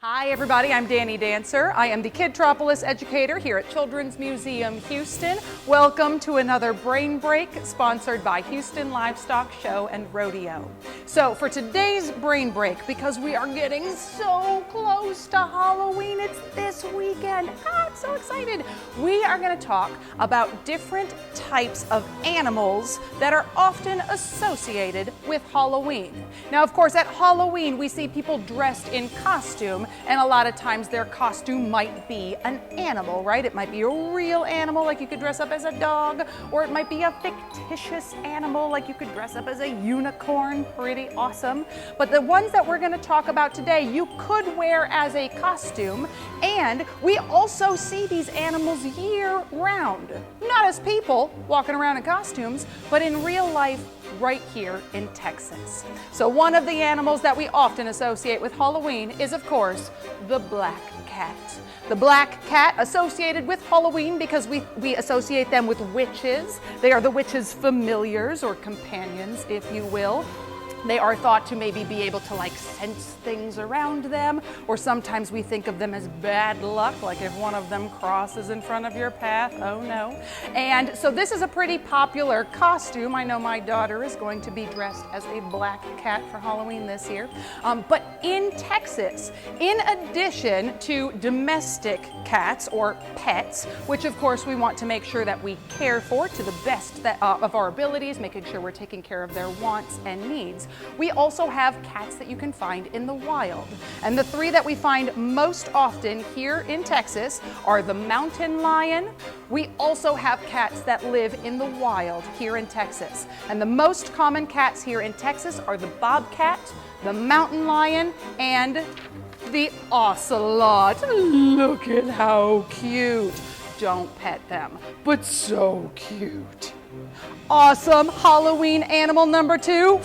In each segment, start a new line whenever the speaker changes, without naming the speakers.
Hi everybody, I'm Danny Dancer. I am the Kidtropolis educator here at Children's Museum Houston. Welcome to another Brain Break sponsored by Houston Livestock Show and Rodeo. So for today's Brain Break, because we are getting so close to Halloween, it's this weekend. I'm so excited. We are going to talk about different types of animals that are often associated with Halloween. Now of course at Halloween we see people dressed in costume, and a lot of times their costume might be an animal, right? It might be a real animal, like you could dress up as a dog, or it might be a fictitious animal, like you could dress up as a unicorn. Pretty awesome. But the ones that we're going to talk about today, you could wear as a costume, and we also see these animals year round. Not as people walking around in costumes, but in real life right here in Texas. So one of the animals that we often associate with Halloween is, of course, the black cat. The black cat associated with Halloween because we associate them with witches. They are the witches' familiars or companions, if you will. They are thought to maybe be able to sense things around them, or sometimes we think of them as bad luck, like if one of them crosses in front of your path, oh no. And so this is a pretty popular costume. I know my daughter is going to be dressed as a black cat for Halloween this year. But in Texas, in addition to domestic cats or pets, which of course we want to make sure that we care for to the best of our abilities, making sure we're taking care of their wants and needs, we also have cats that you can find in the wild. And the three that we find most often here in Texas are the mountain lion. We also have cats that live in the wild here in Texas. And the most common cats here in Texas are the bobcat, the mountain lion, and the ocelot. Look at how cute. Don't pet them, but so cute. Awesome Halloween animal number 2.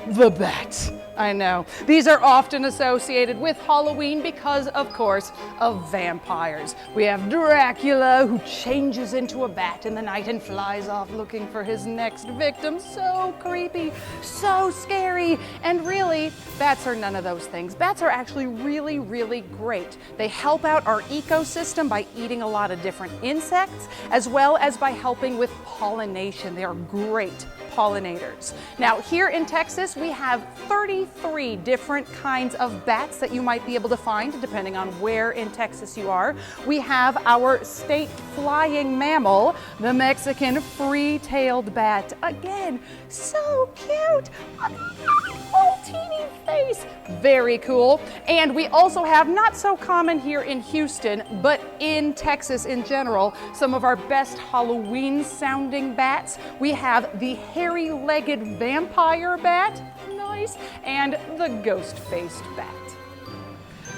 The bat. I know. These are often associated with Halloween because, of course, of vampires. We have Dracula, who changes into a bat in the night and flies off looking for his next victim. So creepy, so scary. And really, bats are none of those things. Bats are actually really, really great. They help out our ecosystem by eating a lot of different insects, as well as by helping with pollination. They are great pollinators. Now, here in Texas, we have 33 different kinds of bats that you might be able to find depending on where in Texas you are. We have our state flying mammal, the Mexican free-tailed bat. Again, so cute. Oh, teeny face. Very cool. And we also have, not so common here in Houston, but in Texas in general, some of our best Halloween sounding bats. We have the hairy-legged vampire bat. Nice. And the ghost-faced bat.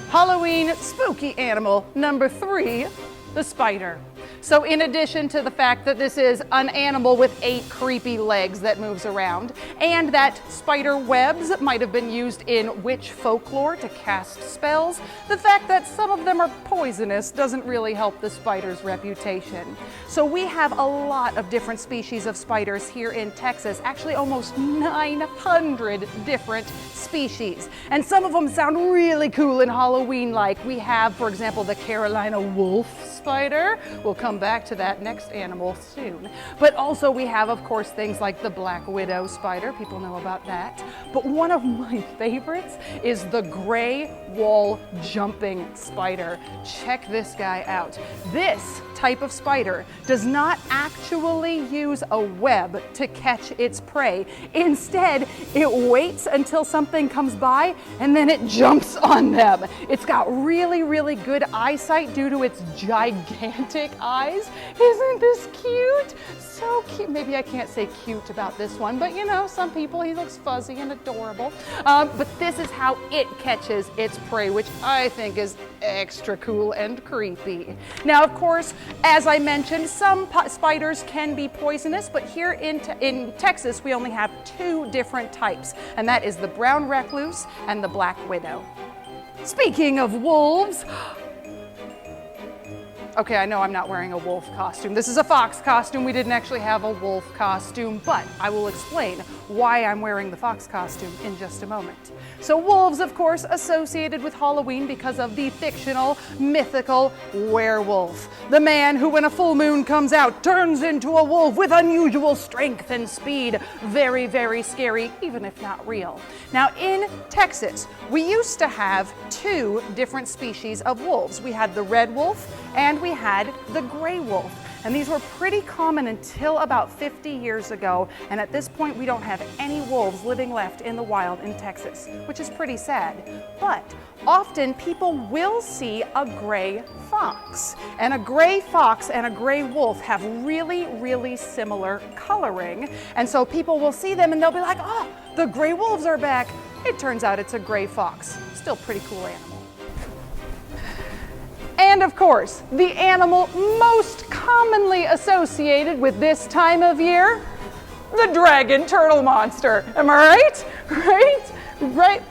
Halloween spooky animal number 3, the spider. So in addition to the fact that this is an animal with 8 creepy legs that moves around, and that spider webs might have been used in witch folklore to cast spells, the fact that some of them are poisonous doesn't really help the spider's reputation. So we have a lot of different species of spiders here in Texas, actually almost 900 different species. And some of them sound really cool and Halloween-like. We have, for example, the Carolina wolf spider. We'll come back to that next animal soon. But also we have, of course, things like the black widow spider. People know about that. But one of my favorites is the gray wall jumping spider. Check this guy out. This type of spider does not actually use a web to catch its prey. Instead, it waits until something comes by and then it jumps on them. It's got really, really good eyesight due to its gigantic eyes. Isn't this cute? So cute. Maybe I can't say cute about this one, but you know, some people, he looks fuzzy and adorable. But this is how it catches its prey, which I think is extra cool and creepy. Now, of course, as I mentioned, some spiders can be poisonous, but here in Texas, we only have 2 different types, and that is the brown recluse and the black widow. Speaking of wolves, okay, I know I'm not wearing a wolf costume. This is a fox costume. We didn't actually have a wolf costume, but I will explain why I'm wearing the fox costume in just a moment. So wolves, of course, associated with Halloween because of the fictional, mythical werewolf. The man who, when a full moon comes out, turns into a wolf with unusual strength and speed. Very, very scary, even if not real. Now, in Texas, we used to have two different species of wolves. We had the red wolf and we had the gray wolf. And these were pretty common until about 50 years ago. And at this point, we don't have any wolves living left in the wild in Texas, which is pretty sad. But often people will see a gray fox. And a gray fox and a gray wolf have really, really similar coloring. And so people will see them and they'll be like, oh, the gray wolves are back. It turns out it's a gray fox. Still pretty cool animal. And of course, the animal most commonly associated with this time of year, the dragon turtle monster. Am I right? Right?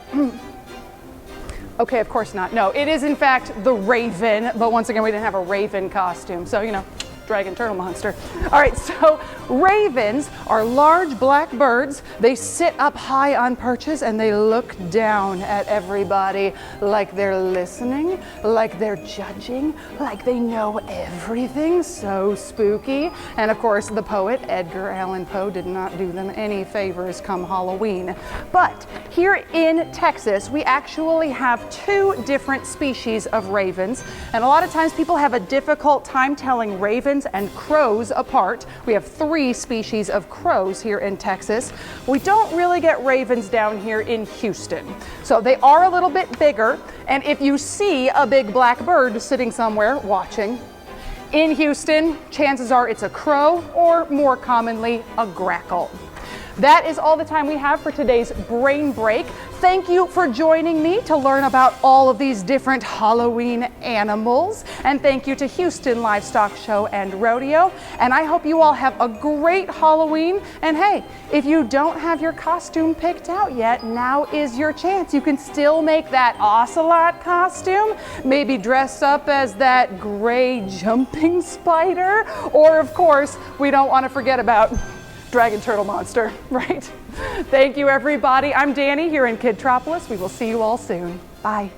Okay, of course not. No, it is in fact the raven, but once again, we didn't have a raven costume, so you know, dragon turtle monster. All right, so ravens are large black birds. They sit up high on perches and they look down at everybody like they're listening, like they're judging, like they know everything. So spooky. And of course, the poet Edgar Allan Poe did not do them any favors come Halloween. But here in Texas, we actually have two different species of ravens. And a lot of times people have a difficult time telling ravens and crows apart. We have three species of crows here in Texas. We don't really get ravens down here in Houston. So they are a little bit bigger. And if you see a big black bird sitting somewhere watching, in Houston, chances are it's a crow or more commonly a grackle. That is all the time we have for today's Brain Break. Thank you for joining me to learn about all of these different Halloween animals. And thank you to Houston Livestock Show and Rodeo. And I hope you all have a great Halloween. And hey, if you don't have your costume picked out yet, now is your chance. You can still make that ocelot costume, maybe dress up as that gray jumping spider. Or of course, we don't want to forget about dragon turtle monster, right? Thank you, everybody. I'm Danny here in Kidtropolis. We will see you all soon. Bye.